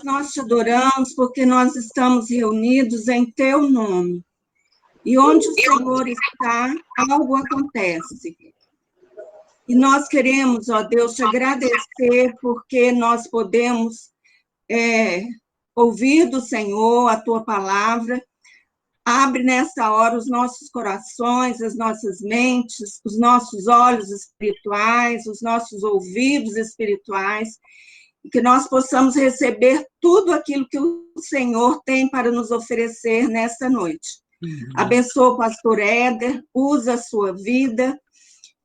nós te adoramos porque nós estamos reunidos em teu nome. E onde o Senhor está, algo acontece. E nós queremos, ó Deus, te agradecer porque nós podemos ouvir do Senhor a tua palavra. Abre nessa hora os nossos corações, as nossas mentes, os nossos olhos espirituais, os nossos ouvidos espirituais, e que nós possamos receber tudo aquilo que o Senhor tem para nos oferecer nesta noite. Abençoa o pastor Éder, usa a sua vida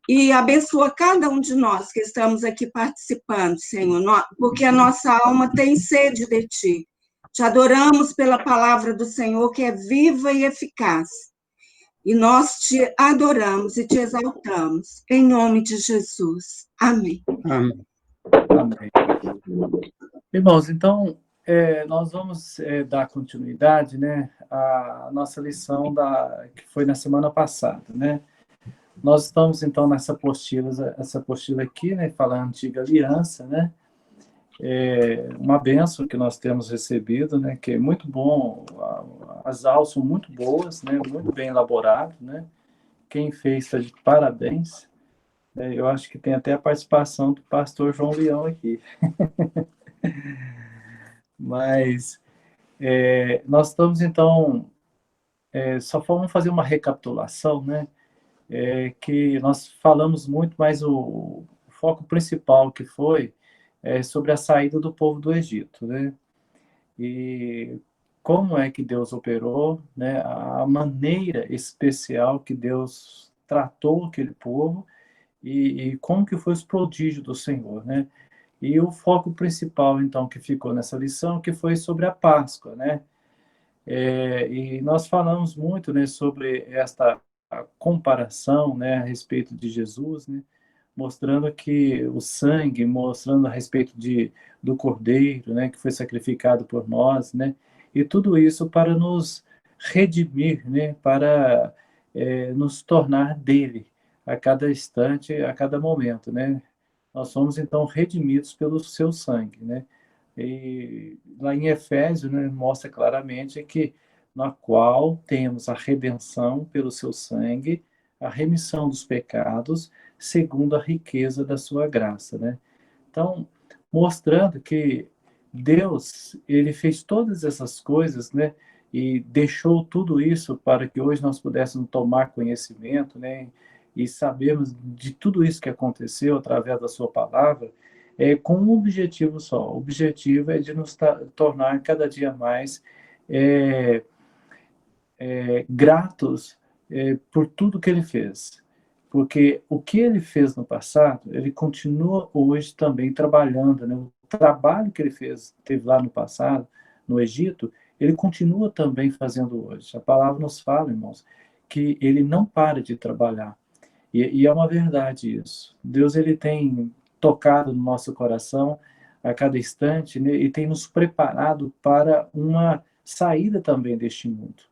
e abençoa cada um de nós que estamos aqui participando, Senhor, porque a nossa alma tem sede de Ti. Te adoramos pela palavra do Senhor, que é viva e eficaz. E nós te adoramos e te exaltamos, em nome de Jesus. Amém. Amém. Amém. Irmãos, então, nós vamos dar continuidade, né, à nossa lição que foi na semana passada, né? Nós estamos, então, essa apostila aqui, né, fala a Antiga Aliança, né? Uma bênção que nós temos recebido, né, que é muito bom, as aulas são muito boas, né, muito bem elaborado, né? Quem fez está de parabéns. Eu acho que tem até a participação do pastor João Leão aqui. Mas nós estamos, então, só vamos fazer uma recapitulação, né? Que nós falamos muito, mas o foco principal que foi sobre a saída do povo do Egito, né? E como é que Deus operou, né? A maneira especial que Deus tratou aquele povo e como que foi os prodígios do Senhor, né? E o foco principal, então, que ficou nessa lição, que foi sobre a Páscoa, né? E nós falamos muito, né, sobre esta comparação, né, a respeito de Jesus, né? Mostrando que o sangue, mostrando a respeito do Cordeiro, né, que foi sacrificado por nós, né? E tudo isso para nos redimir, né? Para nos tornar dele a cada instante, a cada momento, né? Nós somos, então, redimidos pelo seu sangue, né? E lá em Efésios, né, mostra claramente que na qual temos a redenção pelo seu sangue, a remissão dos pecados, segundo a riqueza da sua graça, né? Então, mostrando que Deus, ele fez todas essas coisas, né? E deixou tudo isso para que hoje nós pudéssemos tomar conhecimento, né? E sabermos de tudo isso que aconteceu através da sua palavra, com um objetivo só. O objetivo é de nos tornar cada dia mais gratos por tudo que ele fez. Porque o que ele fez no passado, ele continua hoje também trabalhando, né? O trabalho que ele teve lá no passado, no Egito, ele continua também fazendo hoje. A palavra nos fala, irmãos, que ele não para de trabalhar. E é uma verdade isso. Deus, ele tem tocado no nosso coração a cada instante, né? E tem nos preparado para uma saída também deste mundo.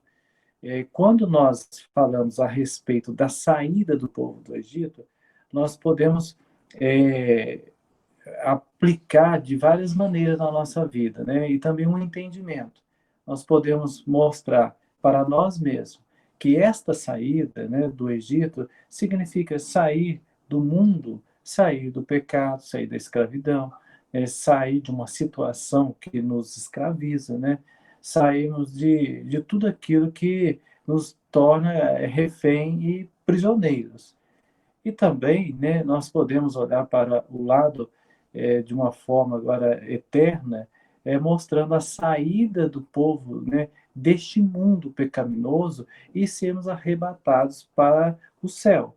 Quando nós falamos a respeito da saída do povo do Egito, nós podemos aplicar de várias maneiras na nossa vida, né? E também um entendimento. Nós podemos mostrar para nós mesmos que esta saída, né, do Egito significa sair do mundo, sair do pecado, sair da escravidão, sair de uma situação que nos escraviza, né? Sairmos de tudo aquilo que nos torna refém e prisioneiros. E também, né, nós podemos olhar para o lado de uma forma agora eterna, mostrando a saída do povo, né, deste mundo pecaminoso e sermos arrebatados para o céu,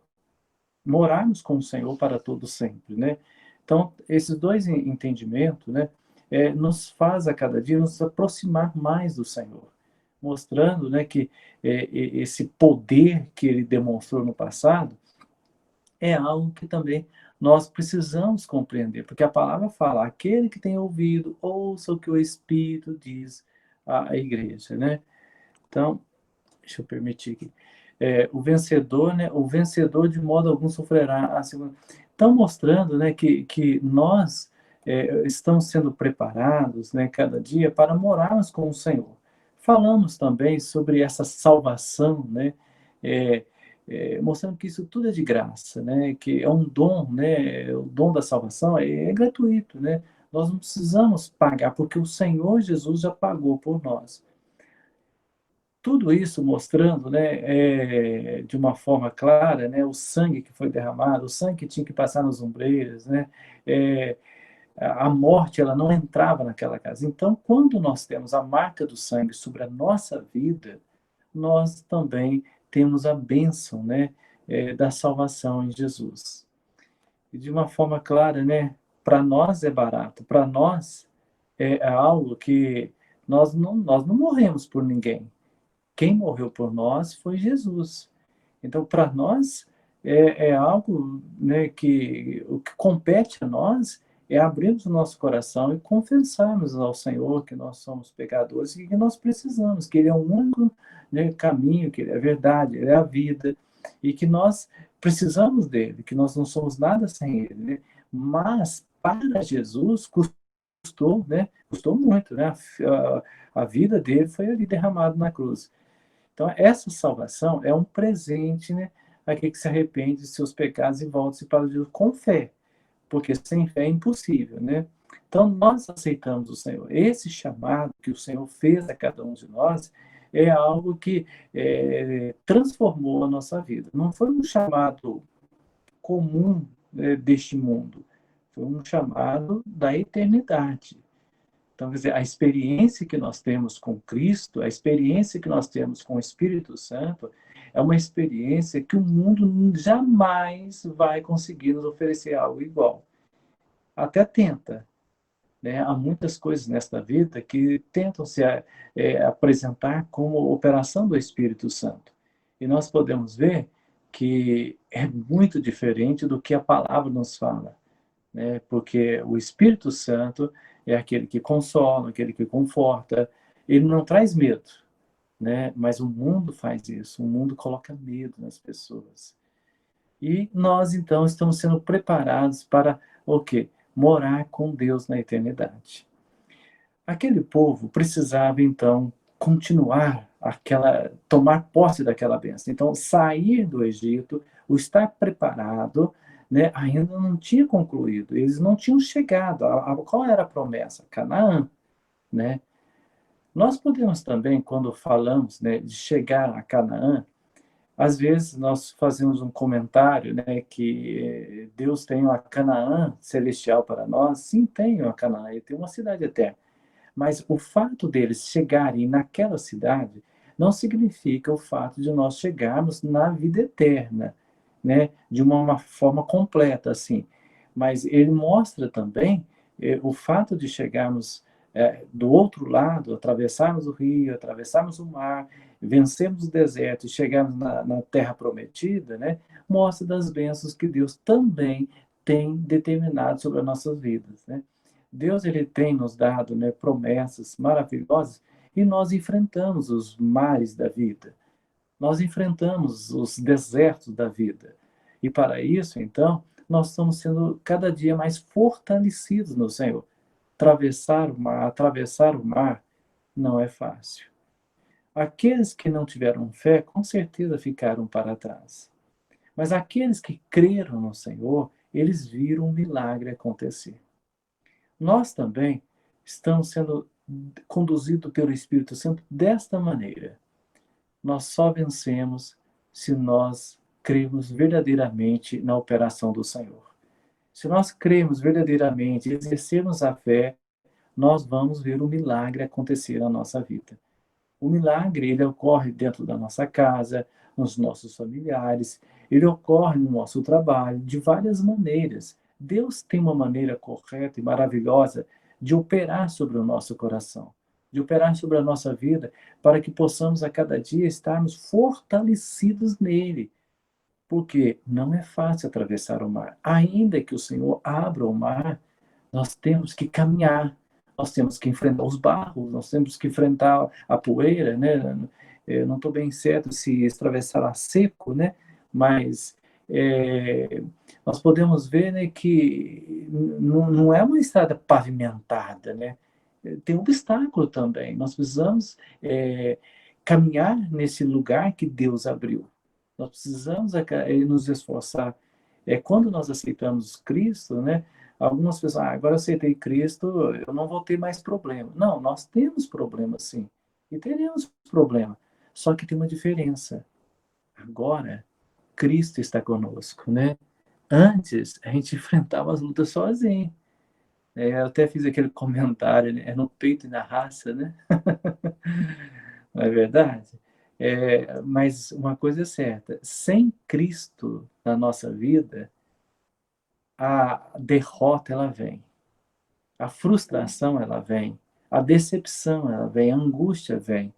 morarmos com o Senhor para todo sempre, né? Então, esses dois entendimentos, né, nos faz a cada dia nos aproximar mais do Senhor, mostrando, né, que esse poder que ele demonstrou no passado é algo que também nós precisamos compreender, porque a palavra fala, aquele que tem ouvido, ouça o que o Espírito diz à igreja, né? Então, deixa eu permitir aqui. O vencedor, né? O vencedor de modo algum sofrerá a segunda. Estão mostrando, né, que nós estão sendo preparados, né, cada dia para morarmos com o Senhor. Falamos também sobre essa salvação, né, é, mostrando que isso tudo é de graça, né, que é um dom, né, o dom da salvação é gratuito, né, nós não precisamos pagar, porque o Senhor Jesus já pagou por nós. Tudo isso mostrando, né, de uma forma clara, né, o sangue que foi derramado, o sangue que tinha que passar nas ombreiras, né, é, a morte ela não entrava naquela casa. Então, quando nós temos a marca do sangue sobre a nossa vida, nós também temos a bênção, né, da salvação em Jesus. E de uma forma clara, né, para nós é barato, para nós é algo que nós não morremos por ninguém. Quem morreu por nós foi Jesus. Então, para nós, é algo, né, que o que compete a nós é abrirmos o nosso coração e confessarmos ao Senhor que nós somos pecadores e que nós precisamos, que Ele é o único, né, caminho, que Ele é a verdade, Ele é a vida, e que nós precisamos dele, que nós não somos nada sem Ele. Né? Mas, para Jesus, custou, né, custou muito. Né? A vida dele foi ali derramada na cruz. Então, essa salvação é um presente, né, aquele que se arrepende de seus pecados e volta-se para Deus com fé, porque sem fé é impossível, né? Então, nós aceitamos o Senhor. Esse chamado que o Senhor fez a cada um de nós é algo que transformou a nossa vida. Não foi um chamado comum, né, deste mundo, foi um chamado da eternidade. Então, quer dizer, a experiência que nós temos com Cristo, a experiência que nós temos com o Espírito Santo, é uma experiência que o mundo jamais vai conseguir nos oferecer algo igual. Até tenta, né? Há muitas coisas nesta vida que tentam se apresentar como operação do Espírito Santo. E nós podemos ver que é muito diferente do que a palavra nos fala, né? Porque o Espírito Santo é aquele que consola, aquele que conforta. Ele não traz medo, né? Mas o mundo faz isso. O mundo coloca medo nas pessoas. E nós, então, estamos sendo preparados para o quê? Morar com Deus na eternidade. Aquele povo precisava, então, continuar tomar posse daquela bênção. Então, sair do Egito, o estar preparado, né, ainda não tinha concluído. Eles não tinham chegado. Qual era a promessa? Canaã, né? Nós podemos também, quando falamos, né, de chegar a Canaã, às vezes nós fazemos um comentário, né, que Deus tem uma Canaã celestial para nós. Sim, tem uma Canaã, ele tem uma cidade eterna. Mas o fato deles chegarem naquela cidade não significa o fato de nós chegarmos na vida eterna, né, de uma forma completa, assim. Mas ele mostra também o fato de chegarmos do outro lado, atravessarmos o rio, atravessarmos o mar, vencermos o deserto e chegarmos na terra prometida, né, mostra das bênçãos que Deus também tem determinado sobre as nossas vidas, né? Deus ele tem nos dado, né, promessas maravilhosas e nós enfrentamos os mares da vida. Nós enfrentamos os desertos da vida. E para isso, então, nós estamos sendo cada dia mais fortalecidos no Senhor. Atravessar o mar não é fácil. Aqueles que não tiveram fé, com certeza ficaram para trás. Mas aqueles que creram no Senhor, eles viram um milagre acontecer. Nós também estamos sendo conduzidos pelo Espírito Santo desta maneira. Nós só vencemos se nós cremos verdadeiramente na operação do Senhor. Se nós cremos verdadeiramente e exercermos a fé, nós vamos ver o milagre acontecer na nossa vida. O milagre, ele ocorre dentro da nossa casa, nos nossos familiares, ele ocorre no nosso trabalho, de várias maneiras. Deus tem uma maneira correta e maravilhosa de operar sobre o nosso coração, de operar sobre a nossa vida, para que possamos a cada dia estarmos fortalecidos nele. Porque não é fácil atravessar o mar. Ainda que o Senhor abra o mar, nós temos que caminhar, nós temos que enfrentar os barros, nós temos que enfrentar a poeira, né? Eu não estou bem certo se atravessar a seco, né? Mas nós podemos ver, né, que não é uma estrada pavimentada, né? Tem obstáculo também. Nós precisamos caminhar nesse lugar que Deus abriu. Nós precisamos nos esforçar. Quando nós aceitamos Cristo, né? Algumas pessoas, agora eu aceitei Cristo, eu não vou ter mais problema. Não, nós temos problema, sim. E teremos problema. Só que tem uma diferença. Agora, Cristo está conosco, né? Antes, a gente enfrentava as lutas sozinho. Eu até fiz aquele comentário, né? É no peito e na raça, né? Não é verdade? Mas uma coisa é certa: sem Cristo na nossa vida, a derrota ela vem, a frustração ela vem, a decepção ela vem, a angústia vem.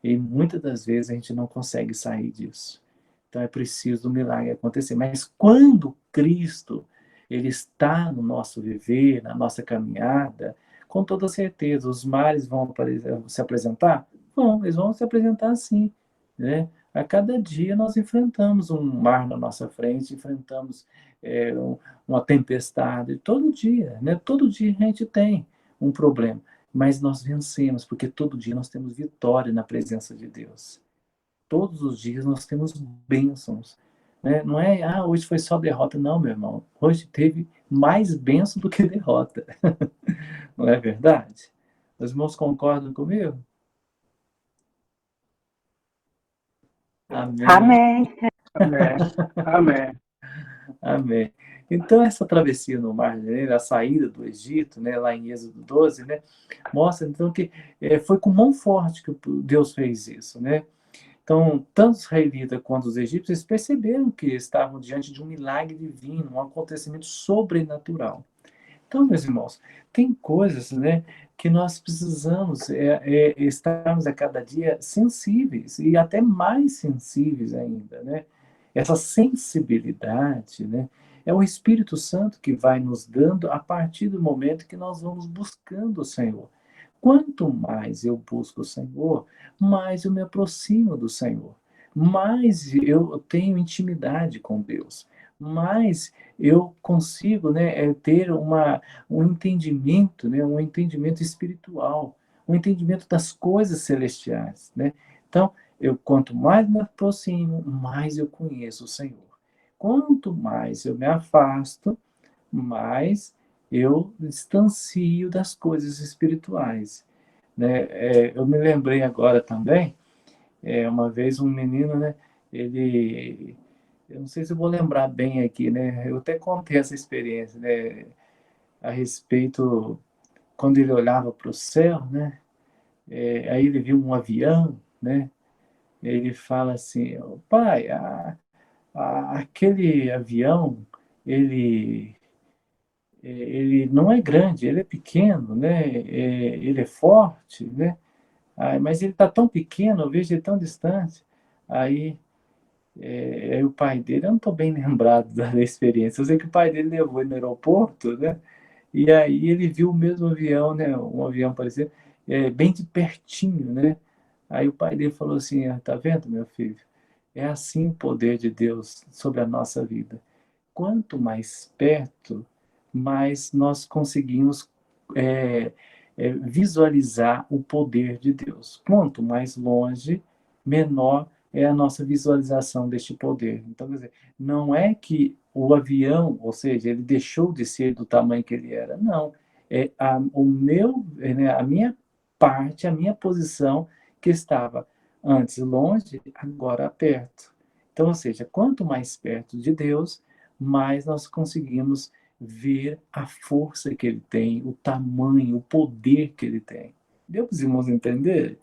E muitas das vezes a gente não consegue sair disso. Então é preciso um milagre acontecer. Mas quando Cristo ele está no nosso viver, na nossa caminhada, com toda certeza, os mares vão se apresentar? Vão, eles vão se apresentar sim. Né? A cada dia nós enfrentamos um mar na nossa frente, enfrentamos uma tempestade, todo dia, né? Todo dia a gente tem um problema. Mas nós vencemos, porque todo dia nós temos vitória na presença de Deus. Todos os dias nós temos bênçãos. Né? Não é, hoje foi só derrota. Não, meu irmão. Hoje teve mais bênção do que derrota. Não é verdade? Os irmãos concordam comigo? Amém. Amém. Amém. Amém. Amém. Então, essa travessia no Mar Vermelho, a saída do Egito, né, lá em Êxodo 12, né, mostra então que foi com mão forte que Deus fez isso. Né? Então, tanto os israelitas quanto os egípcios perceberam que estavam diante de um milagre divino, um acontecimento sobrenatural. Então, meus irmãos, tem coisas, né, que nós precisamos estarmos a cada dia sensíveis e até mais sensíveis ainda, né? Essa sensibilidade, né, é o Espírito Santo que vai nos dando a partir do momento que nós vamos buscando o Senhor. Quanto mais eu busco o Senhor, mais eu me aproximo do Senhor, mais eu tenho intimidade com Deus, mais eu consigo, né, ter um entendimento, né, um entendimento espiritual, um entendimento das coisas celestiais. Né? Então, quanto mais me aproximo, mais eu conheço o Senhor. Quanto mais eu me afasto, mais eu distancio das coisas espirituais. Né? Eu me lembrei agora também, uma vez um menino, né, eu não sei se eu vou lembrar bem aqui, né, eu até contei essa experiência, né, a respeito, quando ele olhava para o céu, né, aí ele viu um avião, né, ele fala assim, pai, aquele avião, ele ele não é grande, ele é pequeno, né? Ele é forte, né? Mas ele está tão pequeno, eu vejo ele tão distante. Aí, aí o pai dele, eu não estou bem lembrado da experiência, eu sei que o pai dele levou ele no aeroporto, né? E aí ele viu o mesmo avião, né? Um avião parecido, bem de pertinho, né? Aí o pai dele falou assim, tá vendo, meu filho? É assim o poder de Deus sobre a nossa vida. Quanto mais perto, mais nós conseguimos visualizar o poder de Deus. Quanto mais longe, menor é a nossa visualização deste poder. Então, quer dizer, não é que o avião, ou seja, ele deixou de ser do tamanho que ele era. Não. Né, a minha parte, a minha posição que estava antes longe, agora perto. Então, ou seja, quanto mais perto de Deus, mais nós conseguimos ver a força que ele tem, o tamanho, o poder que ele tem. Deu para os irmãos entender?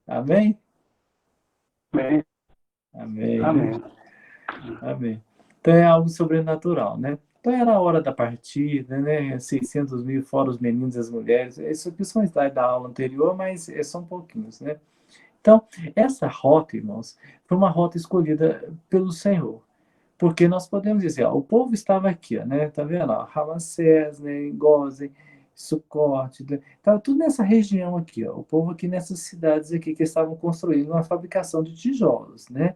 Amém? Amém. Amém, né? Amém. Amém. Então é algo sobrenatural, né? Então era a hora da partida, né? 600 mil fora os meninos e as mulheres. Isso aqui são slides da aula anterior, mas são pouquinhos, né? Então, essa rota, irmãos, foi uma rota escolhida pelo Senhor. Porque nós podemos dizer, ó, o povo estava aqui, ó, né? Tá vendo? Ó, Ramassés, né? Gozen, Sucote, né? Estava tudo nessa região aqui, ó. O povo aqui nessas cidades aqui que estavam construindo uma fabricação de tijolos, né?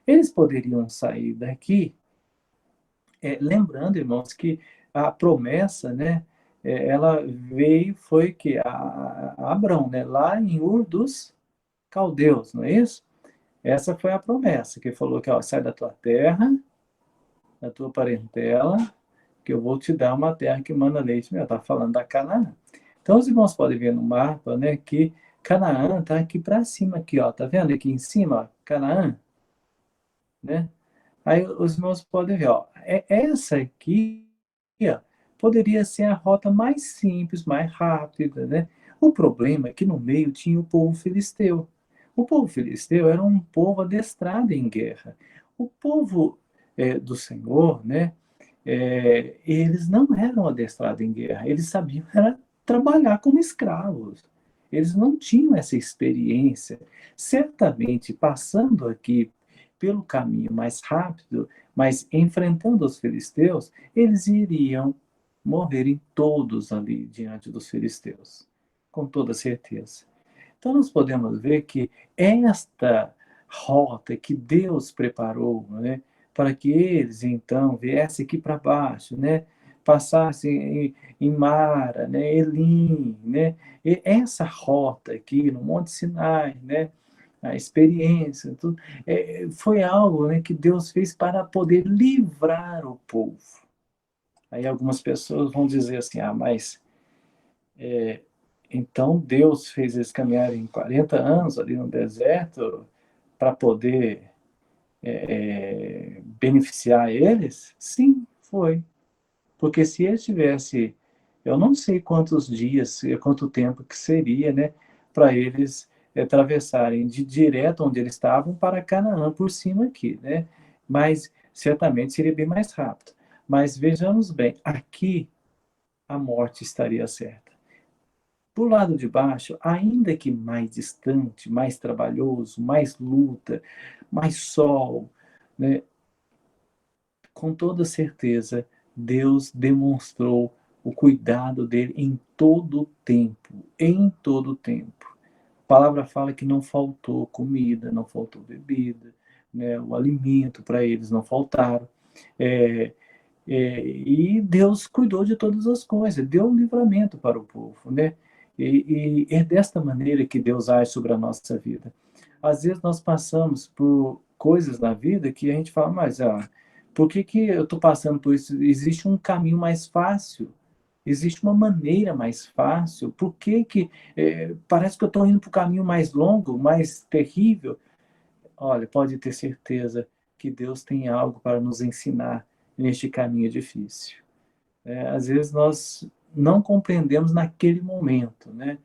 Eles poderiam sair daqui, lembrando, irmãos, que a promessa, né, ela veio, foi que a Abrão, né, lá em Ur dos Caldeus, não é isso? Essa foi a promessa, que falou que, ó, sai da tua terra, da tua parentela, que eu vou te dar uma terra que manda leite e mel. Está falando da Canaã. Então, os irmãos podem ver no mapa, né, que Canaã está aqui para cima, aqui, ó, tá vendo aqui em cima, ó, Canaã, né? Aí os irmãos podem ver, ó, essa aqui, ó, poderia ser a rota mais simples, mais rápida, né? O problema é que no meio tinha o povo filisteu. O povo filisteu era um povo adestrado em guerra. O povo do Senhor, né? Eles não eram adestrados em guerra, eles sabiam era trabalhar como escravos. Eles não tinham essa experiência. Certamente, passando aqui pelo caminho mais rápido, mas enfrentando os filisteus, eles iriam morrerem todos ali diante dos filisteus, com toda certeza. Então, nós podemos ver que esta rota que Deus preparou, né, para que eles, então, viessem aqui para baixo, né, passassem em Mara, né, Elim, né, e essa rota aqui no Monte Sinai, né, a experiência, tudo, foi algo, né, que Deus fez para poder livrar o povo. Aí algumas pessoas vão dizer assim, mas então Deus fez eles caminharem 40 anos ali no deserto para poder beneficiar eles? Sim, foi. Porque se eles tivessem, eu não sei quantos dias, quanto tempo que seria, né, para eles atravessarem de direto onde eles estavam para Canaã por cima aqui, né? Mas certamente seria bem mais rápido. Mas vejamos bem, aqui a morte estaria certa. Por lado de baixo, ainda que mais distante, mais trabalhoso, mais luta, mais sol, né? Com toda certeza, Deus demonstrou o cuidado dele em todo o tempo, em todo o tempo. A palavra fala que não faltou comida, não faltou bebida, né? O alimento para eles não faltaram. É, e Deus cuidou de todas as coisas, deu um livramento para o povo, né? E é desta maneira que Deus age sobre a nossa vida. Às vezes nós passamos por coisas na vida que a gente fala, mas por que eu estou passando por isso? Existe um caminho mais fácil, existe uma maneira mais fácil. Por que parece que eu estou indo para o caminho mais longo, mais terrível? Olha, pode ter certeza que Deus tem algo para nos ensinar neste caminho difícil. Às vezes nós não compreendemos naquele momento, né?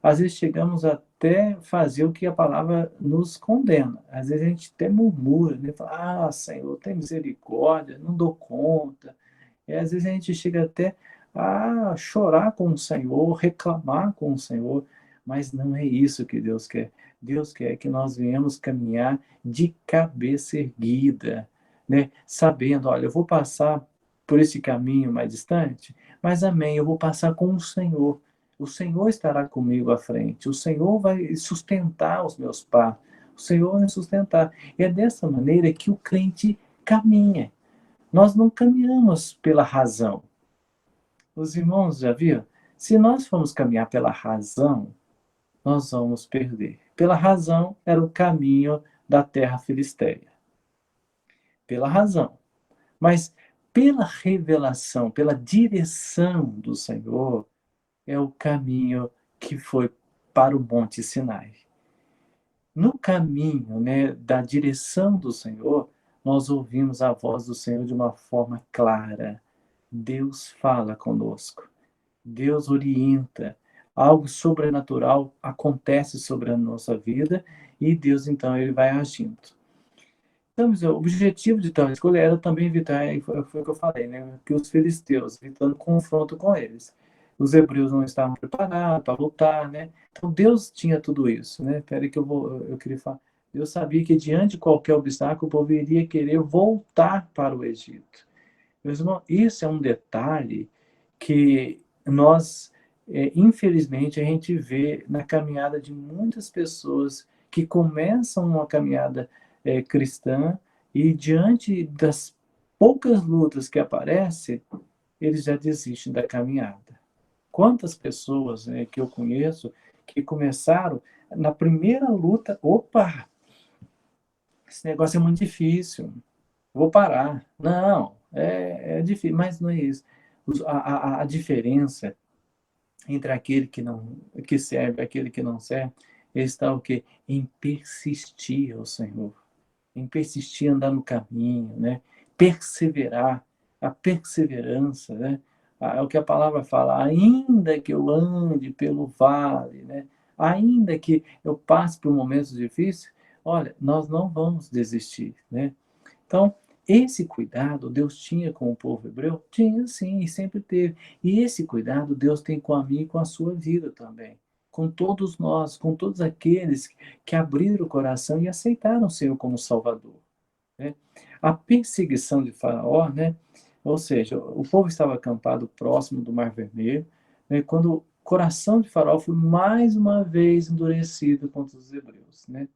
Às vezes chegamos até fazer o que a palavra nos condena. Às vezes a gente até murmura, né? Fala, Senhor, tem misericórdia, não dou conta. E às vezes a gente chega até a chorar com o Senhor, reclamar com o Senhor, mas não é isso que Deus quer. Deus quer que nós venhamos caminhar de cabeça erguida, né? Sabendo, olha, eu vou passar por esse caminho mais distante, mas amém, eu vou passar com o Senhor. O Senhor estará comigo à frente. O Senhor vai sustentar os meus passos. O Senhor vai sustentar. E é dessa maneira que o crente caminha. Nós não caminhamos pela razão. Os irmãos já viram? Se nós formos caminhar pela razão, nós vamos perder. Pela razão era o caminho da terra filisteia. Pela razão. Mas pela revelação, pela direção do Senhor, é o caminho que foi para o Monte Sinai. No caminho, né, da direção do Senhor, nós ouvimos a voz do Senhor de uma forma clara. Deus fala conosco. Deus orienta. Algo sobrenatural acontece sobre a nossa vida e Deus, então, ele vai agindo. Então, o objetivo de tal escolha era também evitar, foi o que eu falei, né, que os filisteus, evitando confronto com eles. Os hebreus não estavam preparados para lutar, né? Então Deus tinha tudo isso, né? Peraí que eu queria falar. Deus sabia que diante de qualquer obstáculo o povo iria querer voltar para o Egito. Meus irmãos, isso é um detalhe que nós, infelizmente, a gente vê na caminhada de muitas pessoas que começam uma caminhada cristã, e diante das poucas lutas que aparecem, eles já desistem da caminhada. Quantas pessoas, né, que eu conheço que começaram na primeira luta, opa, esse negócio é muito difícil, vou parar. Não, é difícil, mas não é isso. A diferença entre aquele que não que serve e aquele que não serve está o quê? Em persistir ao Senhor, em persistir, andar no caminho, né? Perseverar, a perseverança, né? É o que a palavra fala, ainda que eu ande pelo vale, né? Ainda que eu passe por momentos difíceis, olha, nós não vamos desistir, né? Então, esse cuidado Deus tinha com o povo hebreu? Tinha sim, e sempre teve. E esse cuidado Deus tem com a mim e com a sua vida também. Com todos nós, com todos aqueles que abriram o coração e aceitaram o Senhor como Salvador, né? A perseguição de Faraó, né? Ou seja, o povo estava acampado próximo do Mar Vermelho, né? Quando o coração de Faraó foi mais uma vez endurecido contra os hebreus, né?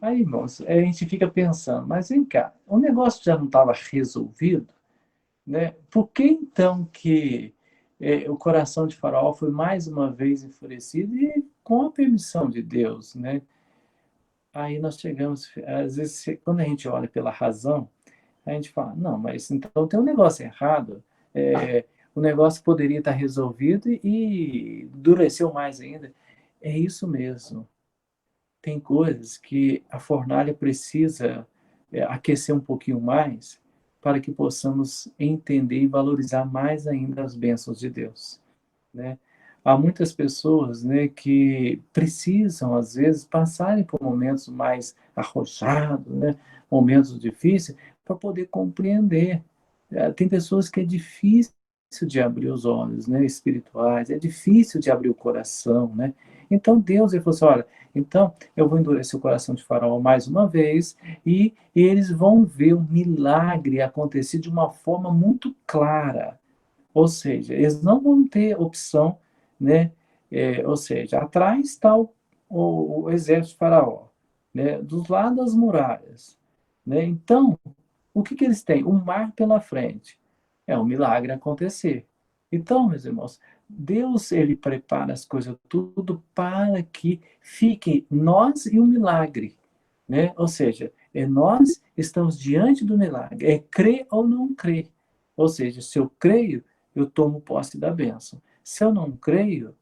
Aí, irmãos, a gente fica pensando, mas vem cá, o negócio já não estava resolvido, né? Por que então que o coração de Faraó foi mais uma vez enfurecido e com a permissão de Deus, né? Aí nós chegamos, às vezes, quando a gente olha pela razão, a gente fala, não, mas então tem um negócio errado, o negócio poderia estar resolvido e endureceu mais ainda. É isso mesmo. Tem coisas que a fornalha precisa aquecer um pouquinho mais para que possamos entender e valorizar mais ainda as bênçãos de Deus, né? Há muitas pessoas, né, que precisam, às vezes, passarem por momentos mais arrojados, né, momentos difíceis, para poder compreender. Tem pessoas que é difícil de abrir os olhos, né, espirituais, é difícil de abrir o coração, né? Então Deus, ele falou assim, olha, então eu vou endurecer o coração de Faraó mais uma vez e eles vão ver o milagre acontecer de uma forma muito clara. Ou seja, eles não vão ter opção, né? Ou seja, atrás está o exército de Faraó, né? Dos lados das muralhas, né? Então, o que eles têm? O mar pela frente. É um milagre acontecer. Então, meus irmãos, Deus, ele prepara as coisas tudo para que fique nós e o milagre, né? Ou seja, nós estamos diante do milagre. É crer ou não crer. Ou seja, se eu creio, eu tomo posse da bênção. Se eu não creio,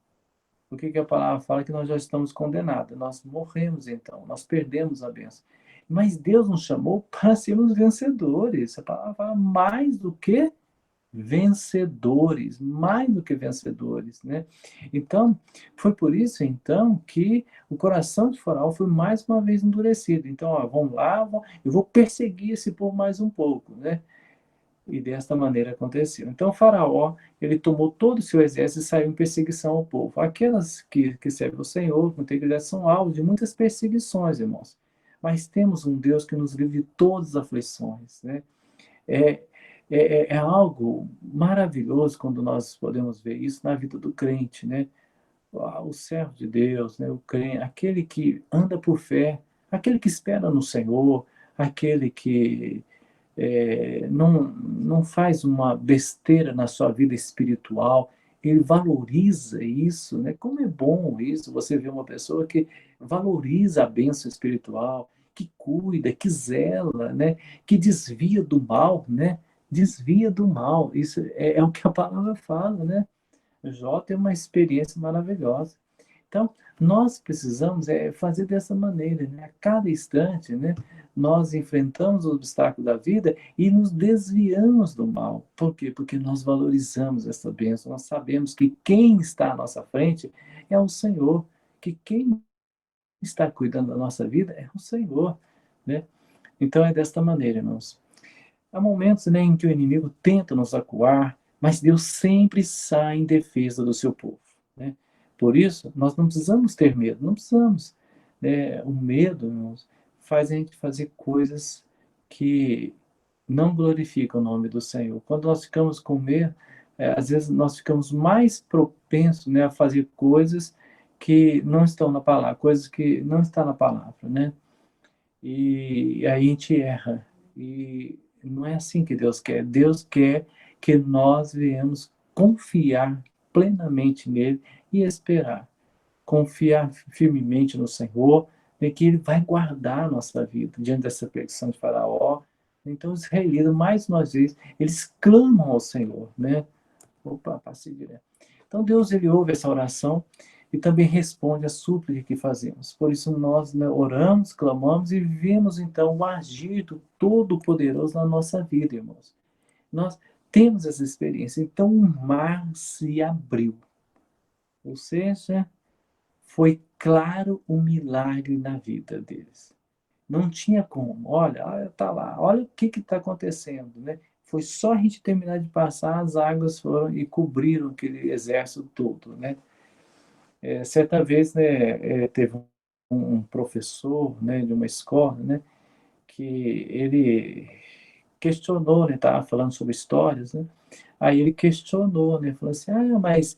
o que a palavra fala? Que nós já estamos condenados. Nós morremos então, nós perdemos a bênção. Mas Deus nos chamou para sermos vencedores. A palavra fala mais do que vencedores, mais do que vencedores, né? Então, foi por isso então que o coração de Faraó foi mais uma vez endurecido. Então, ó, vamos lá, eu vou perseguir esse povo mais um pouco, né? E desta maneira aconteceu. Então, o Faraó, ele tomou todo o seu exército e saiu em perseguição ao povo. Aquelas que servem ao Senhor, com integridade, são alvo de muitas perseguições, irmãos. Mas temos um Deus que nos livre de todas as aflições, né? É, é algo maravilhoso quando nós podemos ver isso na vida do crente, né? O servo de Deus, né? O crente, aquele que anda por fé, aquele que espera no Senhor, aquele que não faz uma besteira na sua vida espiritual, ele valoriza isso, né? Como é bom isso, você vê uma pessoa que valoriza a bênção espiritual, que cuida, que zela, né? Que desvia do mal, né? Desvia do mal. Isso é o que a palavra fala, né? Jó tem uma experiência maravilhosa. Então, nós precisamos fazer dessa maneira, né? A cada instante, né? Nós enfrentamos os obstáculos da vida e nos desviamos do mal. Por quê? Porque nós valorizamos essa bênção. Nós sabemos que quem está à nossa frente é o Senhor, que quem está cuidando da nossa vida é o Senhor, né? Então, é desta maneira, irmãos. Há momentos, né, em que o inimigo tenta nos acuar, mas Deus sempre sai em defesa do seu povo, né? Por isso, nós não precisamos ter medo, não precisamos, né? O medo, irmãos, faz a gente fazer coisas que não glorificam o nome do Senhor. Quando nós ficamos com medo, às vezes nós ficamos mais propensos, né, a fazer coisas que não estão na palavra, coisas que não estão na palavra, né? e aí a gente erra. E não é assim que Deus quer. Deus quer que nós venhamos confiar plenamente nele e esperar. Confiar firmemente no Senhor, né, que ele vai guardar a nossa vida diante dessa perseguição de Faraó. Então, os israelitas, mais uma vez, eles clamam ao Senhor, né? Opa, passei direto. Então, Deus, ele ouve essa oração e também responde a súplica que fazemos. Por isso, nós, né, oramos, clamamos e vemos, então, o agir do Todo-Poderoso na nossa vida, irmãos. Nós temos essa experiência. Então, o mar se abriu. Ou seja, foi claro o milagre na vida deles. Não tinha como. Olha, tá lá, olha o que está acontecendo, né? Foi só a gente terminar de passar, as águas foram e cobriram aquele exército todo, né? Certa vez, né, teve um professor, né, de uma escola, né, que ele questionou, né, estava falando sobre histórias, né? Aí ele questionou, né, falou assim, mas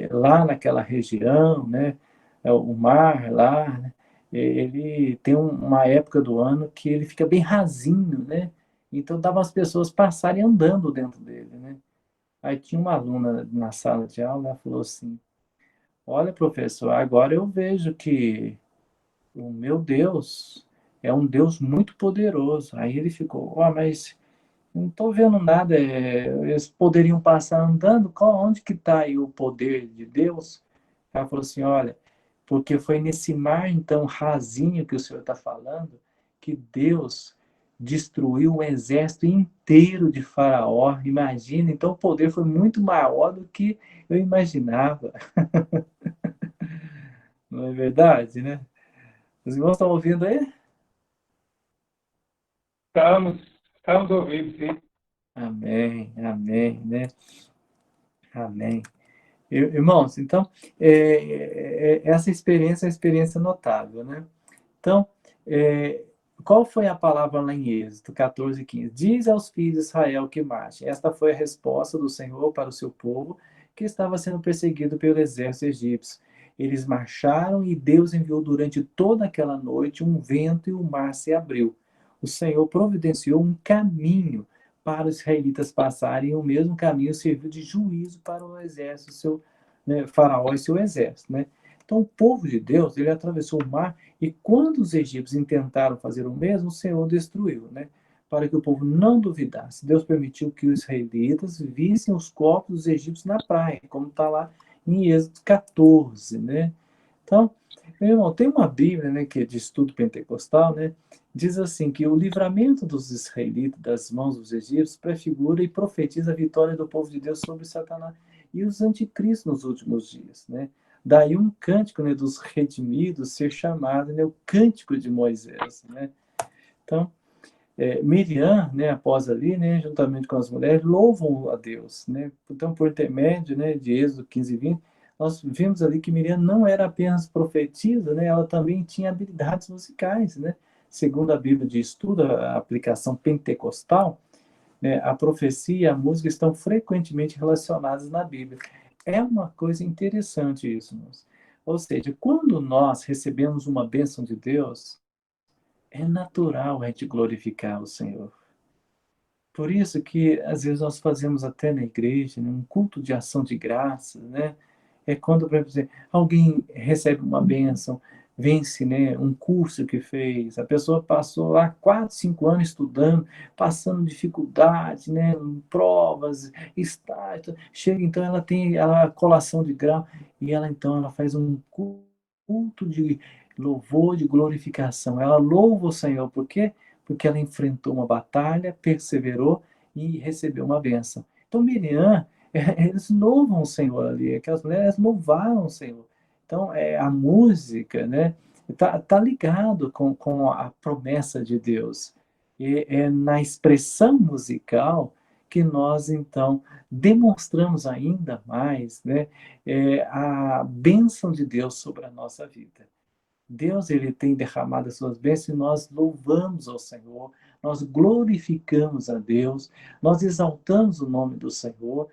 lá naquela região, né, o mar lá, né, ele tem uma época do ano que ele fica bem rasinho, né? Então dava as pessoas passarem andando dentro dele, né? Aí tinha uma aluna na sala de aula, ela falou assim, olha, professor, agora eu vejo que o meu Deus é um Deus muito poderoso. Aí ele ficou, mas não estou vendo nada, eles poderiam passar andando, onde que está aí o poder de Deus? Ela falou assim, olha, porque foi nesse mar, então, rasinho que o senhor está falando, que Deus destruiu o exército inteiro de Faraó. Imagina, então o poder foi muito maior do que eu imaginava. Não é verdade, né? Os irmãos estão ouvindo aí? Estamos, estamos ouvindo, sim. Amém, amém, né? Amém. Irmãos, então, essa experiência é uma experiência notável, né? Então, é, qual foi a palavra lá em Êxodo 14:15? Diz aos filhos de Israel que marchem. Esta foi a resposta do Senhor para o seu povo, que estava sendo perseguido pelo exército egípcio. Eles marcharam e Deus enviou durante toda aquela noite um vento e o mar se abriu. O Senhor providenciou um caminho para os israelitas passarem, e o mesmo caminho serviu de juízo para o exército, seu, né, Faraó e seu exército, né? Então, o povo de Deus, ele atravessou o mar e quando os egípcios intentaram fazer o mesmo, o Senhor destruiu, né? Para que o povo não duvidasse. Deus permitiu que os israelitas vissem os corpos dos egípcios na praia, como está lá em Êxodo 14, né? Então, meu irmão, tem uma Bíblia, né, que é de estudo pentecostal, né? Diz assim que o livramento dos israelitas das mãos dos egípcios prefigura e profetiza a vitória do povo de Deus sobre Satanás e os anticristos nos últimos dias, né? Daí um cântico, né, dos redimidos ser chamado, né, o cântico de Moisés, né? Então, Miriam, né, após ali, né, juntamente com as mulheres, louvam a Deus, né? Então, por intermédio, né, de Êxodo 15:20, nós vimos ali que Miriam não era apenas profetisa, né, ela também tinha habilidades musicais, né? Segundo a Bíblia de Estudo, a aplicação pentecostal, né, a profecia e a música estão frequentemente relacionadas na Bíblia. É uma coisa interessante isso, irmãos. Ou seja, quando nós recebemos uma bênção de Deus, é natural a gente glorificar o Senhor. Por isso que às vezes nós fazemos até na igreja, né, um culto de ação de graças, né? É quando, por exemplo, alguém recebe uma bênção, vence, né, um curso que fez, a pessoa passou lá 4, 5 anos estudando, passando dificuldade, né, provas, estágio, chega então ela tem a colação de grau e ela então ela faz um culto de louvor, de glorificação. Ela louva o Senhor, por quê? Porque ela enfrentou uma batalha, perseverou e recebeu uma bênção. Então Miriam, eles louvam o Senhor ali, aquelas mulheres louvaram o Senhor. Então, a música, né, tá ligado com a promessa de Deus. E é na expressão musical que nós, então, demonstramos ainda mais, né, a bênção de Deus sobre a nossa vida. Deus, ele tem derramado as suas bênçãos e nós louvamos ao Senhor, nós glorificamos a Deus, nós exaltamos o nome do Senhor,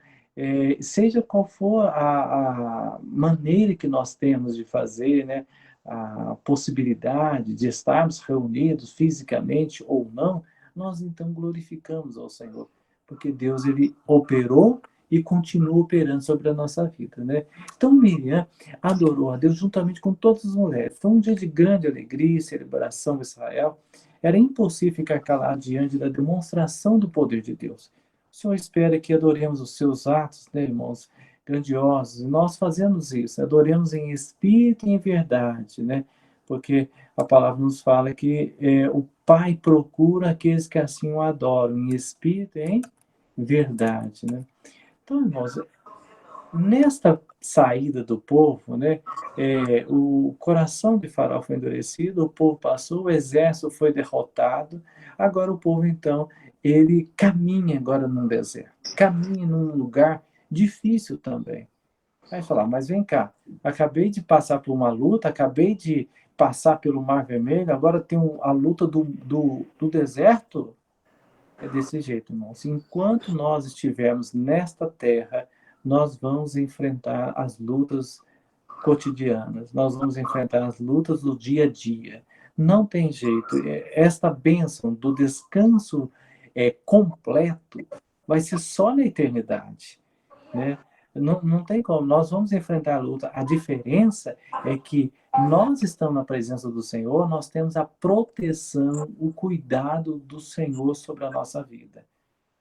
seja qual for a maneira que nós temos de fazer, né, a possibilidade de estarmos reunidos fisicamente ou não, nós então glorificamos ao Senhor, porque Deus ele operou e continua operando sobre a nossa vida, né? Então Miriam adorou a Deus juntamente com todas as mulheres. Foi um dia de grande alegria e celebração em Israel. Era impossível ficar calado diante da demonstração do poder de Deus. O Senhor espera que adoremos os seus atos, né, irmãos, grandiosos. E nós fazemos isso, adoremos em espírito e em verdade, né? Porque a palavra nos fala que o Pai procura aqueles que assim o adoram, em espírito e em verdade, né? Então, irmãos, nesta saída do povo, né, o coração de Faraó foi endurecido, o povo passou, o exército foi derrotado, agora o povo, então, ele caminha agora num deserto, caminha num lugar difícil também. Aí falar, mas vem cá, acabei de passar por uma luta, acabei de passar pelo Mar Vermelho, agora tem a luta do deserto? É desse jeito, irmãos. Enquanto nós estivermos nesta terra, nós vamos enfrentar as lutas cotidianas, nós vamos enfrentar as lutas do dia a dia. Não tem jeito. Esta bênção do descanso completo vai ser só na eternidade, né? Não tem como. Nós vamos enfrentar a luta. A diferença é que nós estamos na presença do Senhor, nós temos a proteção, o cuidado do Senhor sobre a nossa vida.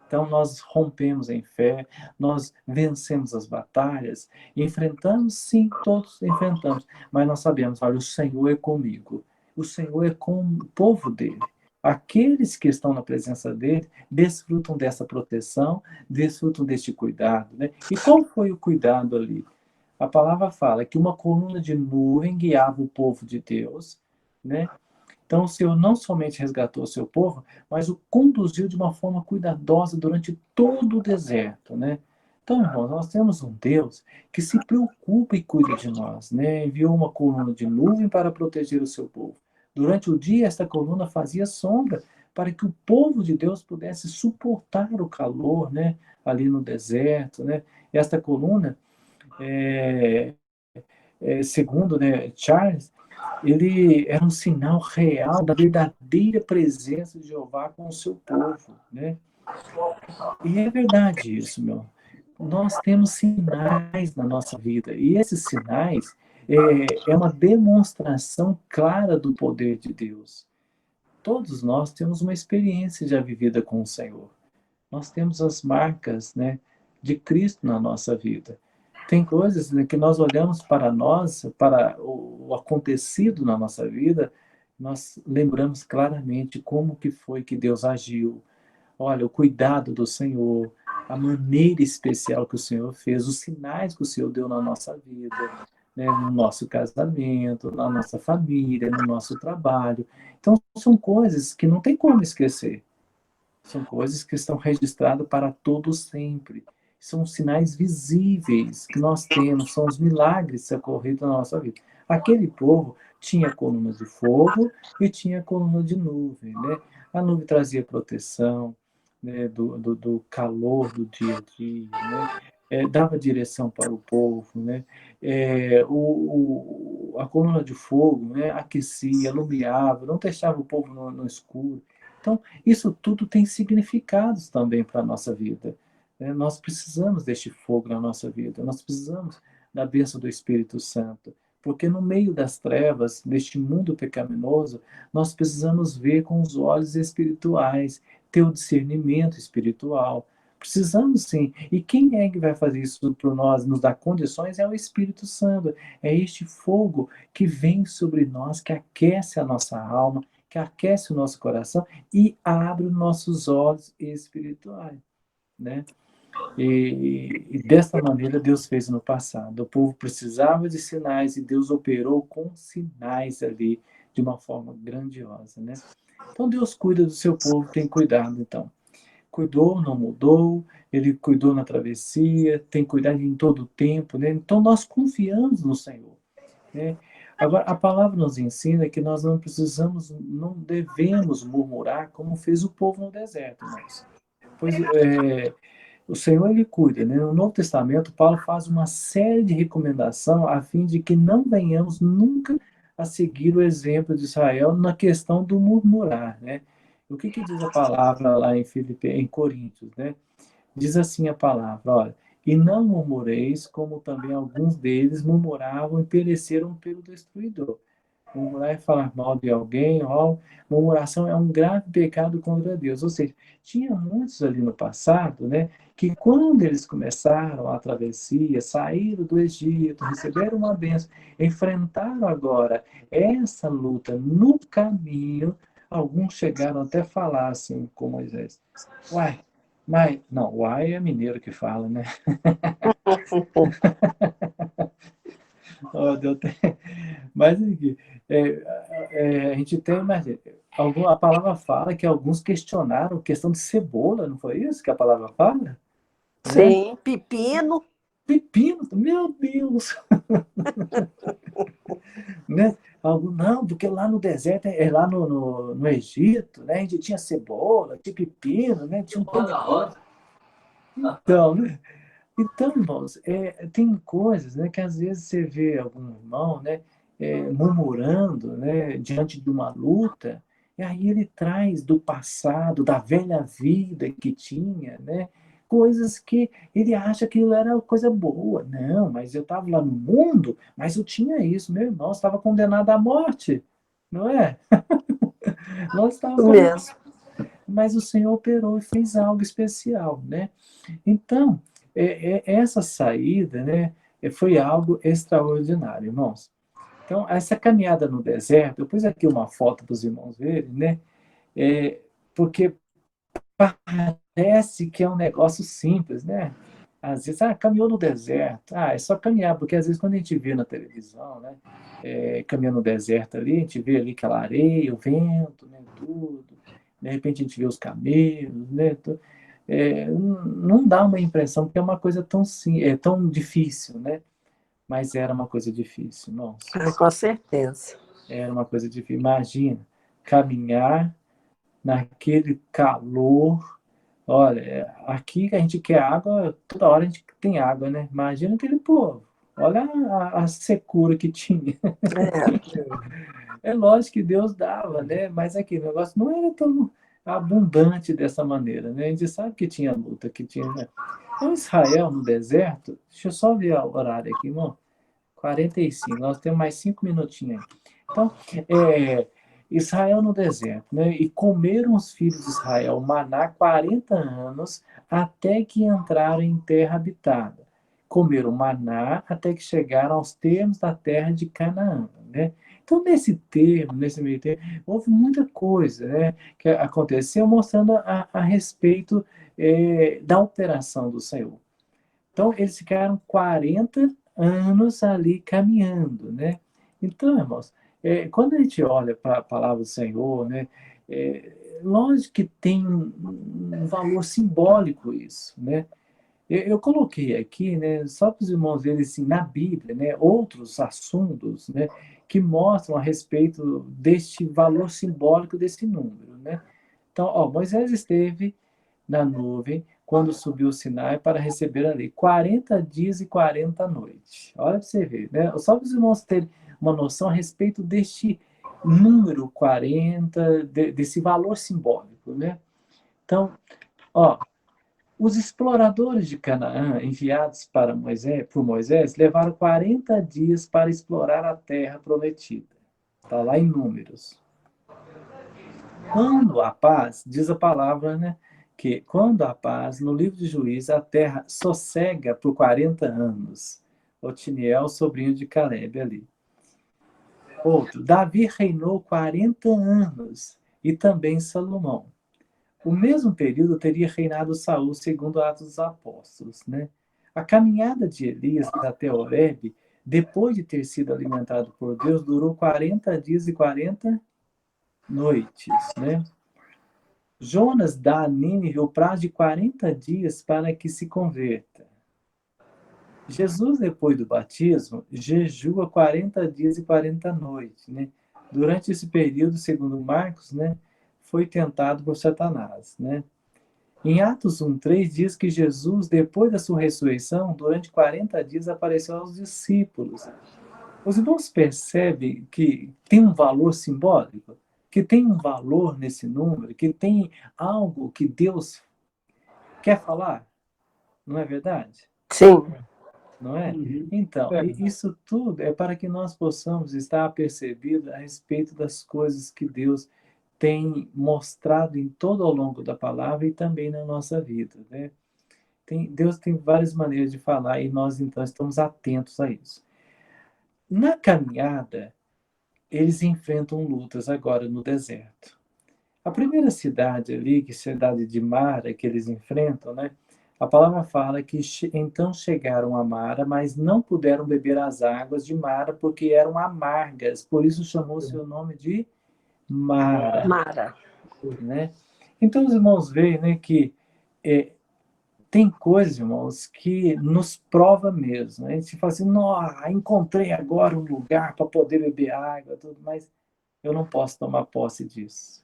Então, nós rompemos em fé, nós vencemos as batalhas, enfrentamos, sim, todos enfrentamos, mas nós sabemos, olha, o Senhor é comigo, o Senhor é com o povo dele. Aqueles que estão na presença dele desfrutam dessa proteção, desfrutam deste cuidado, né? E qual foi o cuidado ali? A palavra fala que uma coluna de nuvem guiava o povo de Deus, né? Então, o Senhor não somente resgatou o seu povo, mas o conduziu de uma forma cuidadosa durante todo o deserto, né? Então, irmãos, nós temos um Deus que se preocupa e cuida de nós, né? Enviou uma coluna de nuvem para proteger o seu povo. Durante o dia, esta coluna fazia sombra para que o povo de Deus pudesse suportar o calor, né? Ali no deserto, né? Esta coluna, segundo, né, Charles, ele era um sinal real da verdadeira presença de Jeová com o seu povo, né? E é verdade isso, meu. Nós temos sinais na nossa vida, e esses sinais é uma demonstração clara do poder de Deus. Todos nós temos uma experiência já vivida com o Senhor. Nós temos as marcas, né, de Cristo na nossa vida. Tem coisas, né, que nós olhamos para nós, para o acontecido na nossa vida, nós lembramos claramente como que foi que Deus agiu. Olha, o cuidado do Senhor, a maneira especial que o Senhor fez, os sinais que o Senhor deu na nossa vida, né, no nosso casamento, na nossa família, no nosso trabalho. Então, são coisas que não tem como esquecer. São coisas que estão registradas para todo sempre. São sinais visíveis que nós temos, são os milagres que ocorreram na nossa vida. Aquele povo tinha coluna de fogo e tinha coluna de nuvem, né? A nuvem trazia proteção, né, do calor do dia a dia, né? Dava direção para o povo, né? A coluna de fogo, né, aquecia, iluminava, não deixava o povo no escuro. Então, isso tudo tem significados também para a nossa vida, né? Nós precisamos deste fogo na nossa vida, nós precisamos da bênção do Espírito Santo, porque no meio das trevas, deste mundo pecaminoso, nós precisamos ver com os olhos espirituais, ter o discernimento espiritual. Precisamos sim. E quem é que vai fazer isso por nós, nos dar condições? É o Espírito Santo. É este fogo que vem sobre nós, que aquece a nossa alma, que aquece o nosso coração e abre os nossos olhos espirituais, né? E desta maneira Deus fez no passado. O povo precisava de sinais e Deus operou com sinais ali de uma forma grandiosa, né? Então Deus cuida do seu povo, tem cuidado então. Cuidou, não mudou, ele cuidou na travessia, tem cuidado em todo o tempo, né? Então nós confiamos no Senhor, né? Agora, a palavra nos ensina que nós não precisamos, não devemos murmurar como fez o povo no deserto, irmãos. Pois o Senhor, ele cuida, né? No Novo Testamento, Paulo faz uma série de recomendações a fim de que não venhamos nunca a seguir o exemplo de Israel na questão do murmurar, né? O que diz a palavra lá em Coríntios, né? Diz assim a palavra, olha, e não murmureis, como também alguns deles murmuravam e pereceram pelo destruidor. Murmurar é falar mal de alguém, ó, murmuração é um grave pecado contra Deus. Ou seja, tinha muitos ali no passado, né, que quando eles começaram a travessia, saíram do Egito, receberam uma bênção, enfrentaram agora essa luta no caminho, alguns chegaram até a falar assim com Moisés, uai, mas, não, uai é mineiro que fala, né? Oh, deu até... Mas aqui, a gente tem, mas a palavra fala que alguns questionaram a questão de cebola, não foi isso que a palavra fala? Né? Sim, pepino. Pepino, meu Deus! Né? Não, porque lá no deserto, lá no Egito, né, a gente tinha cebola, tinha pepino, né, tinha um tanto de coisa. Então, né? Então, irmãos, tem coisas, né, que às vezes você vê algum irmão, né, murmurando, né, diante de uma luta, e aí ele traz do passado, da velha vida que tinha, né, coisas que ele acha que aquilo era coisa boa. Não, mas eu estava lá no mundo, mas eu tinha isso, meu irmão estava condenado à morte, não é? Nós estávamos condenados, Mesmo. mas o Senhor operou e fez algo especial, né? Então, essa saída, né, foi algo extraordinário, irmãos. Então, essa caminhada no deserto, eu pus aqui uma foto para os irmãos verem, né? Porque parece que é um negócio simples, né? Às vezes, caminhou no deserto. É só caminhar, porque às vezes quando a gente vê na televisão, né? Caminhando no deserto ali, a gente vê ali aquela areia, o vento, né? Tudo. De repente a gente vê os camelos, né? Não dá uma impressão que é uma coisa tão difícil, né? Mas era uma coisa difícil, nossa. Com certeza. Era uma coisa difícil. Imagina, caminhar naquele calor. Olha, aqui a gente quer água, toda hora a gente tem água, né? Imagina aquele povo. Olha a secura que tinha. É lógico que Deus dava, né? Mas aquele negócio não era tão abundante dessa maneira, né? A gente sabe que tinha luta, que tinha, né? Então, Israel no deserto, deixa eu só ver o horário aqui, irmão. 45, nós temos mais 5 minutinhos aí. Então, Israel no deserto, né? E comeram os filhos de Israel maná 40 anos até que entraram em terra habitada. Comeram maná até que chegaram aos termos da terra de Canaã, né? Então, nesse meio termo, houve muita coisa, né, que aconteceu mostrando a respeito da operação do Senhor. Então, eles ficaram 40 anos ali caminhando, né? Então, irmãos, quando a gente olha para a palavra do Senhor, né, lógico que tem um valor simbólico isso, né? Eu coloquei aqui, né, só para os irmãos verem assim, na Bíblia, né, outros assuntos, né, que mostram a respeito deste valor simbólico desse número, né? Então, Moisés esteve na nuvem quando subiu o Sinai para receber a lei. 40 dias e 40 noites. Olha para você ver, né? Só para os irmãos terem uma noção a respeito deste número 40, desse valor simbólico, né? Então, os exploradores de Canaã, enviados por Moisés, levaram 40 dias para explorar a terra prometida. Está lá em Números. Quando a paz, diz a palavra, né? Que quando a paz, no livro de Juízes, a terra sossega por 40 anos. Otiniel, sobrinho de Caleb ali. Outro, Davi reinou 40 anos e também Salomão. O mesmo período teria reinado Saul, segundo Atos dos Apóstolos, né? A caminhada de Elias até Horebe, depois de ter sido alimentado por Deus, durou 40 dias e 40 noites, né? Jonas dá a Nínive o prazo de 40 dias para que se converta. Jesus, depois do batismo, jejua 40 dias e 40 noites, né? Durante esse período, segundo Marcos, né, foi tentado por Satanás, né? Em Atos 1:3 diz que Jesus, depois da sua ressurreição, durante 40 dias apareceu aos discípulos. Os irmãos percebem que tem um valor simbólico, que tem um valor nesse número, que tem algo que Deus quer falar, não é verdade? Sim. Não é? Uhum. Então, É. isso tudo é para que nós possamos estar apercebidos a respeito das coisas que Deus tem mostrado em todo ao longo da palavra e também na nossa vida, né? Deus tem várias maneiras de falar e nós então estamos atentos a isso. Na caminhada, eles enfrentam lutas agora no deserto. A primeira cidade ali, que é a cidade de Mara, que eles enfrentam, né? A palavra fala que então chegaram a Mara, mas não puderam beber as águas de Mara porque eram amargas. Por isso chamou seu nome de Mara, Mara. né? Então os irmãos veem, né, que tem coisas, irmãos, que nos prova mesmo, né? A gente fala assim, nossa, encontrei agora um lugar para poder beber água, tudo, mas eu não posso tomar posse disso.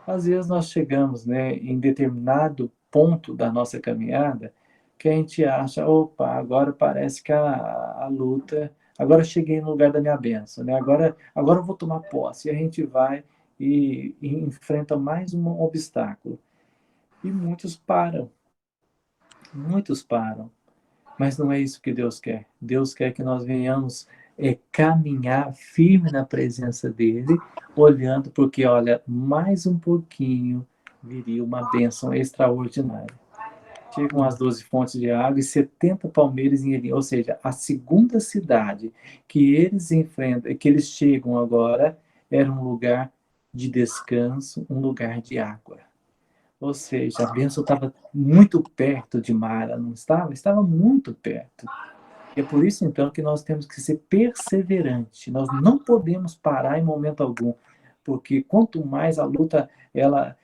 Às vezes nós chegamos, né, em determinado ponto da nossa caminhada que a gente acha, opa, agora parece que a luta, agora eu cheguei no lugar da minha bênção, né? Agora eu vou tomar posse. E a gente vai e enfrenta mais um obstáculo. E muitos param. Mas não é isso que Deus quer. Deus quer que nós venhamos caminhar firme na presença dele, olhando, porque, olha, mais um pouquinho viria uma bênção extraordinária. Chegam as 12 fontes de água e 70 palmeiras em Elim, ou seja, a segunda cidade que eles enfrentam, que eles chegam agora, era um lugar de descanso, um lugar de água. Ou seja, a bênção estava muito perto de Mara, não estava? Estava muito perto. E é por isso, então, que nós temos que ser perseverantes. Nós não podemos parar em momento algum, porque quanto mais a luta ela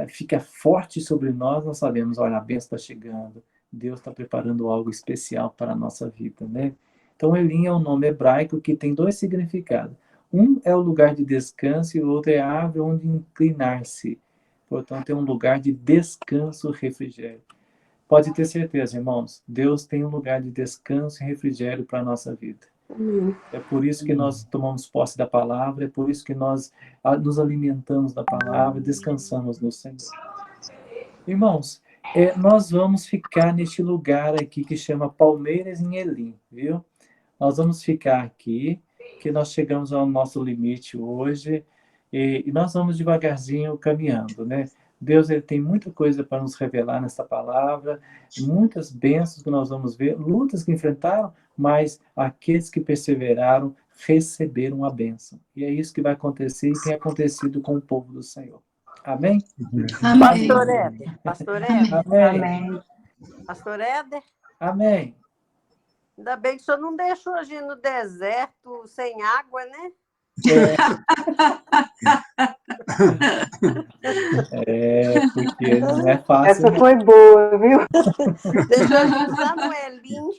fica forte sobre nós, nós sabemos, olha, a bênção está chegando, Deus está preparando algo especial para a nossa vida, né? Então, Elim é um nome hebraico que tem dois significados. Um é o lugar de descanso e o outro é a árvore onde inclinar-se. Portanto, é um lugar de descanso e refrigério. Pode ter certeza, irmãos, Deus tem um lugar de descanso e refrigério para a nossa vida. É por isso que nós tomamos posse da palavra, é por isso que nós nos alimentamos da palavra, descansamos no Senhor. Irmãos, nós vamos ficar neste lugar aqui que chama Palmeiras em Elim, viu? Nós vamos ficar aqui, que nós chegamos ao nosso limite hoje, e nós vamos devagarzinho caminhando, né? Deus ele tem muita coisa para nos revelar nessa palavra, muitas bênçãos que nós vamos ver, lutas que enfrentaram, mas aqueles que perseveraram receberam a bênção. E é isso que vai acontecer e tem acontecido com o povo do Senhor. Amém? Amém. Pastor Éder. Pastor Éder. Amém. Amém. Pastor Éder. Amém. Ainda bem que o senhor não deixou a gente no deserto sem água, né? Porque não é fácil. Essa né? foi boa, viu? Deixou a gente lá no Elim.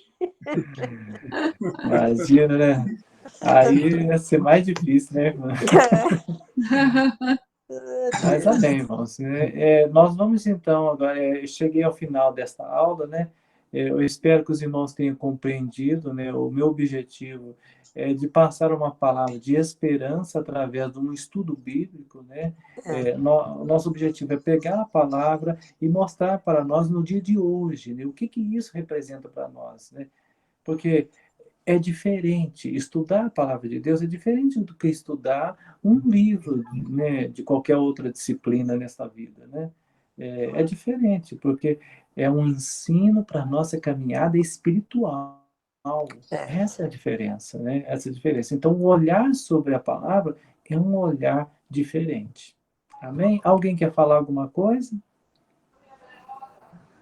Imagina, né? Aí ia ser mais difícil, né, irmã? Mas amém, irmãos. Nós vamos então agora. Eu cheguei ao final desta aula, né? Eu espero que os irmãos tenham compreendido, né? O meu objetivo é de passar uma palavra de esperança através de um estudo bíblico, né? Nosso objetivo é pegar a palavra e mostrar para nós no dia de hoje, né? O que isso representa para nós, né? Porque é diferente, estudar a palavra de Deus é diferente do que estudar um livro, né, de qualquer outra disciplina nessa vida, né? É diferente, porque é um ensino para a nossa caminhada espiritual. Essa é a diferença, né? Essa é a diferença. Então, o olhar sobre a palavra é um olhar diferente. Amém? Alguém quer falar alguma coisa?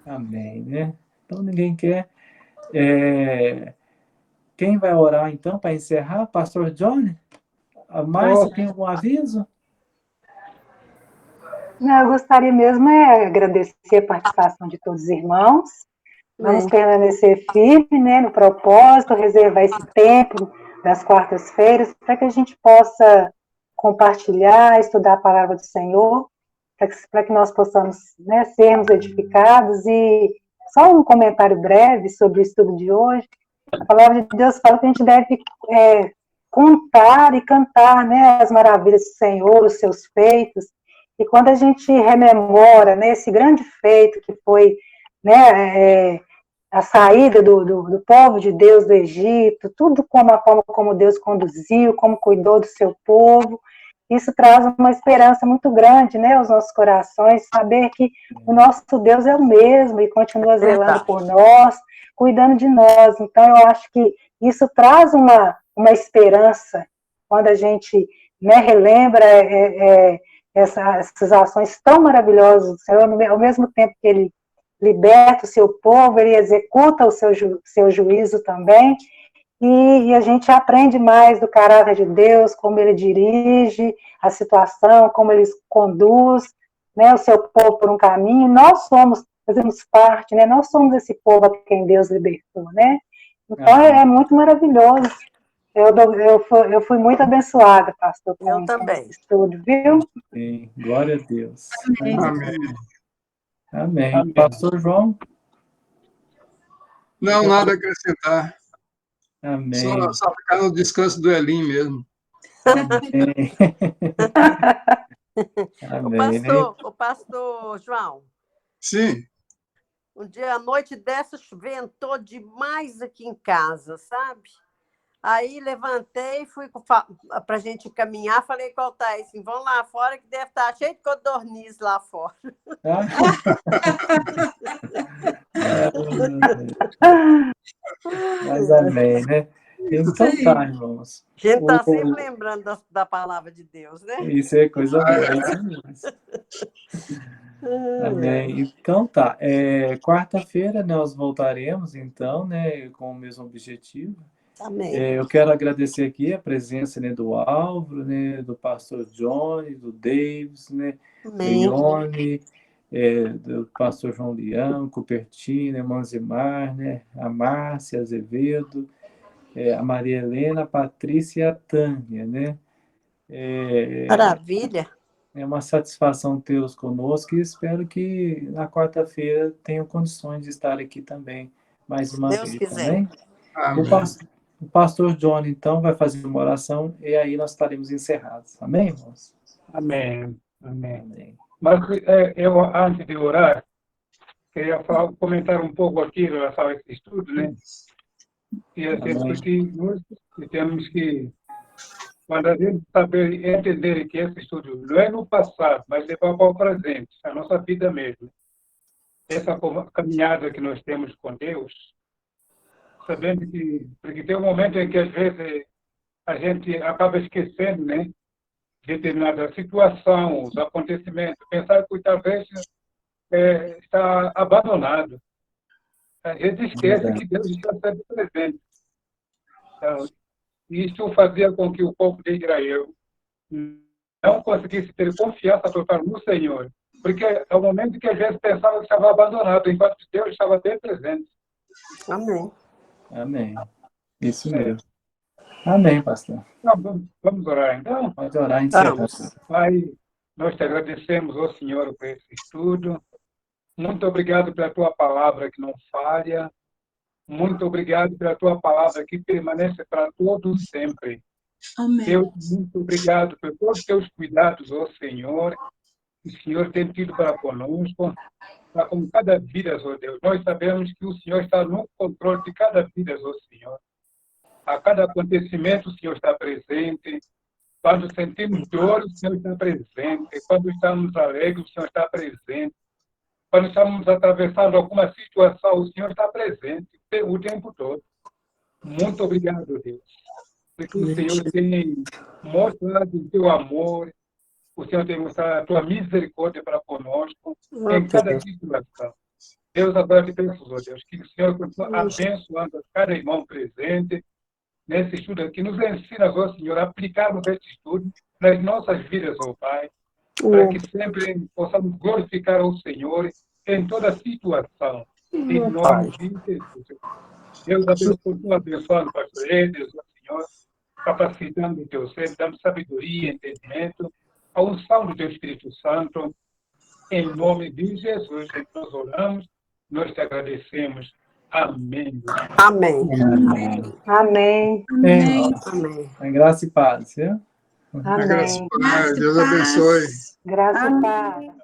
Amém, né? Então, ninguém quer. Quem vai orar, então, para encerrar? Pastor Johnny? A Márcia tem algum aviso? Não, eu gostaria mesmo agradecer a participação de todos os irmãos. Vamos permanecer firme, né, no propósito, reservar esse tempo das quartas-feiras para que a gente possa compartilhar, estudar a palavra do Senhor, para que nós possamos, né, sermos edificados. E só um comentário breve sobre o estudo de hoje. A palavra de Deus fala que a gente deve contar e cantar, né, as maravilhas do Senhor, os seus feitos. E quando a gente rememora, né, esse grande feito que foi, né, a saída do povo de Deus do Egito, tudo como a forma como Deus conduziu, como cuidou do seu povo, isso traz uma esperança muito grande, né, aos nossos corações, saber que o nosso Deus é o mesmo e continua zelando por nós, cuidando de nós. Então, eu acho que isso traz uma esperança quando a gente, né, relembra essas ações tão maravilhosas do Senhor, ao mesmo tempo que Ele liberta o seu povo, Ele executa o seu juízo também, e a gente aprende mais do caráter de Deus, como Ele dirige a situação, como Ele conduz, né, o seu povo por um caminho. Nós fazemos parte, né, nós somos esse povo a quem Deus libertou, né? Então, é muito maravilhoso. Eu fui muito abençoada, pastor, com esse estudo, viu? Sim, glória a Deus. Amém. Amém. Amém. Pastor João? Não, nada a acrescentar. Amém. Só ficar no descanso do Elim mesmo. Amém. Amém. O pastor João. Sim. Um dia, à noite dessa, ventou demais aqui em casa, sabe? Aí levantei, fui para a gente caminhar, falei com o Altair assim, vamos lá fora que deve estar cheio de codorniz lá fora. Mas amém, né? Então tá, irmãos. A gente está sempre lembrando da palavra de Deus, né? Isso é coisa boa, é isso mesmo. Amém. Então tá. Quarta-feira nós voltaremos, então, né, com o mesmo objetivo. Amém. Eu quero agradecer aqui a presença, né, do Álvaro, né, do pastor Johnny, do Davis, né, do Ione, do pastor João Leão, Cupertino, Manzimar, né, a Márcia Azevedo, a Maria Helena, a Patrícia e a Tânia, né? Maravilha. É uma satisfação tê-los conosco e espero que na quarta-feira tenham condições de estar aqui também mais uma Deus vez. quiser. Também. Amém. O pastor Johnny, então, vai fazer uma oração e aí nós estaremos encerrados. Amém, irmãos? Amém. Amém. Amém. Mas eu, antes de orar, queria comentar um pouco aqui em relação a esse estudo, né? E a gente que nós temos que, quando a gente saber entender que esse estudo não é no passado, mas levar para o presente, a nossa vida mesmo. Essa caminhada que nós temos com Deus, sabendo que, porque tem um momento em que às vezes a gente acaba esquecendo, né, de determinada situação, os acontecimentos, pensar que talvez está abandonado. A gente esquece que Deus está sempre presente. Então, isso fazia com que o povo de Israel não conseguisse ter confiança total no Senhor, porque é o momento que às vezes pensava que estava abandonado, enquanto Deus estava bem presente. Amém. Amém. Isso mesmo. Amém, pastor. Então, vamos orar, então? Pode orar e encerrar. Pai, nós te agradecemos, ó Senhor, por esse estudo. Muito obrigado pela tua palavra que não falha. Muito obrigado pela tua palavra que permanece para todos sempre. Amém. Deus, muito obrigado por todos os teus cuidados, ó Senhor. O Senhor tem tido para conosco, para com cada vida, ó Deus. Nós sabemos que o Senhor está no controle de cada vida, ó Senhor. A cada acontecimento, o Senhor está presente. Quando sentimos dor, o Senhor está presente. Quando estamos alegres, o Senhor está presente. Quando estamos atravessando alguma situação, o Senhor está presente o tempo todo. Muito obrigado, Deus. Porque o Senhor tem mostrado o teu amor, o Senhor tem mostrado a tua misericórdia para conosco em cada situação. Deus, agora te peço, ó Deus, que o Senhor continue abençoando cada irmão presente nesse estudo aqui. Nos ensina, ó Senhor, a aplicarmos esse estudo nas nossas vidas, ó Pai, para que sempre possamos glorificar ao Senhor em toda situação. Em nome de Jesus. Deus abençoe, abençoando o pastor Eder, ó Senhor, capacitando o teu ser, dando sabedoria, entendimento, a unção do teu Espírito Santo. Em nome de Jesus, nós oramos, nós te agradecemos. Amém. Amém. Amém. Amém. Amém. Graça e paz, viu? A graça Amém. e paz. Deus abençoe. Graça e paz.